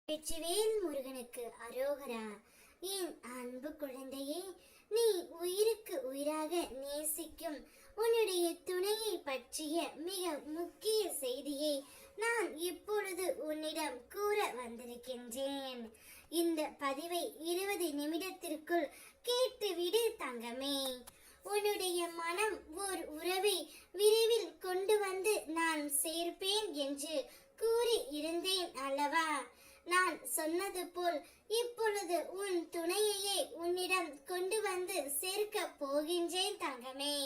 வெற்றிவேல் முருகனுக்கு அரோகரா. என் அன்பு குழந்தையே, நீ உயிருக்கு உயிராக நேசிக்கும் உன்னுடைய துணையை பற்றிய மிக முக்கிய செய்தியை நான் இப்பொழுது உன்னிடம் கூற வந்திருக்கின்றேன். இந்த பதிவை 20 நிமிடத்திற்குள் கேட்டுவிடு தங்கமே. உன்னுடைய மனம் ஓர் உறவை விரைவில் கொண்டு வந்து நான் சேர்ப்பேன் என்று கூறி இருந்தேன் அல்லவா? நான் சொன்னது போல் இப்பொழுது உன் துணையையே உன்னிடம் கொண்டு வந்து சேர்க்க போகின்றேன் தங்கமே.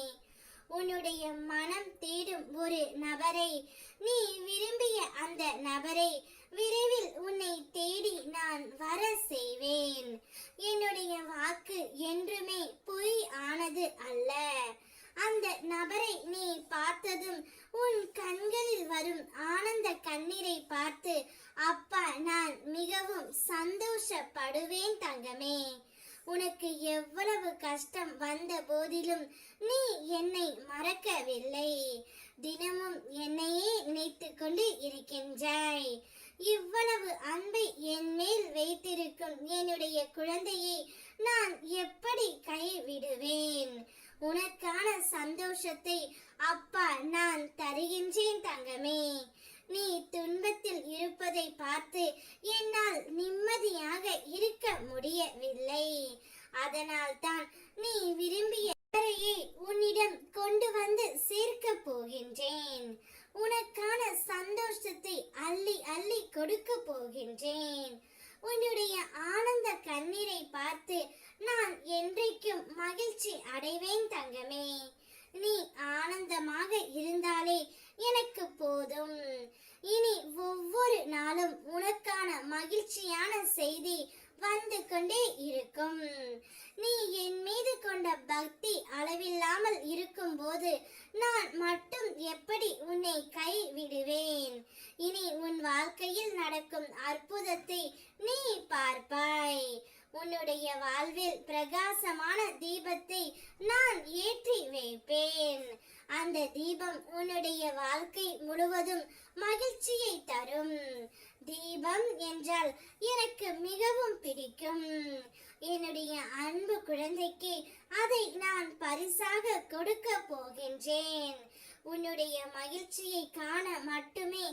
உன்னுடைய மனம் தேடும் ஒரு நபரை, நீ விரும்பிய அந்த நபரை விரைவில் உன்னை தேடி நான் வர செய்வேன். என்னுடைய வாக்கு என்றுமே பொய் ஆனது அல்ல. அந்த நபரை நீ பார்த்ததும் உன் கண்களில் வரும் ஆனந்த கண்ணீரை பார்த்து அப்பா நான் மிகவும் சந்தோஷப்படுவேன் தங்கமே. உனக்கு எவ்வளவு கஷ்டம் வந்த போதிலும் நீ என்னை மறக்கவில்லை. தினமும் என்னையே நினைத்து கொண்டு இருக்கின்றாய். இவ்வளவு அன்பை என் மேல் வைத்திருக்கும் என்னுடைய குழந்தையை நான் எப்படி கைவிடுவேன்? உனக்கான சந்தோஷத்தை அப்பா நான் தருகின்றேன் தங்கமே. நீ துன்பத்தில் இருப்பதை பார்த்து என்னால் நிம்மதியாக இருக்க முடியவில்லை. அதனால் தான் நீ விரும்பிய உன்னிடம் கொண்டு வந்து சேர்க்க போகின்றேன். உனக்கான சந்தோஷத்தை அள்ளி அள்ளி கொடுக்க போகின்றேன். உன்னுடைய ஆனந்த கண்ணீரை பார்த்து நான் என்றைக்கும் மகிழ்ச்சி அடைவேன் தங்கமே. நீ ஆனந்தமாக இருந்தாலே எனக்கு போதும். இனி ஒவ்வொரு நாளும் உனக்கான மகிழ்ச்சியான செய்தி வந்து கொண்டே இருக்கும். நீ என் மீது கொண்ட பக்தி அளவில்லாமல் இருக்கும் போது நான் மட்டும் எப்படி உன்னை கைவிடுவேன்? இனி உன் வாழ்க்கையில் நடக்கும் அற்புதத்தை நீ பார்ப்பாய். உன்னுடைய வாழ்வில் பிரகாசமான தீபத்தை நான் ஏற்றி வைப்பேன். அந்த தீபம் உன்னுடைய வாழ்க்கை முழுவதும் மகிழ்ச்சியை தரும். தீபம் என்றால் எனக்கு மிகவும் பிடிக்கும். என்னுடைய அன்பு குழந்தைக்கு அதை நான் பரிசாக கொடுக்க போகின்றேன். உன்னுடைய மகிழ்ச்சியை காண மட்டுமே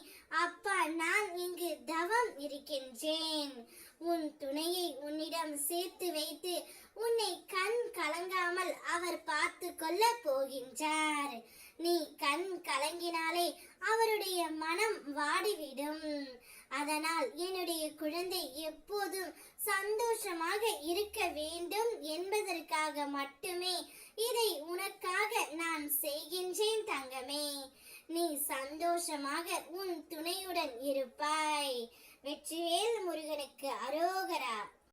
அப்பா நான் இங்கு தவம் இருக்கின்றேன். உன் துணையை உன்னிடம் சேர்த்து வைத்து உன்னை கண் கலங்காமல் அவர் பார்த்து கொள்ள போகின்றார். நீ கண் கலங்கினாலே அவருடைய மனம் வாடிவிடும். அதனால் என்னுடைய குழந்தை எப்போதும் சந்தோஷமாக இருக்க வேண்டும் என்பதற்காக மட்டுமே இதை உனக்காக நான் செய்கின்றேன் தங்கமே. நீ சந்தோஷமாக உன் துணையுடன் இருப்பாய். வெற்றிவேல் முருகனுக்கு அரோகரா.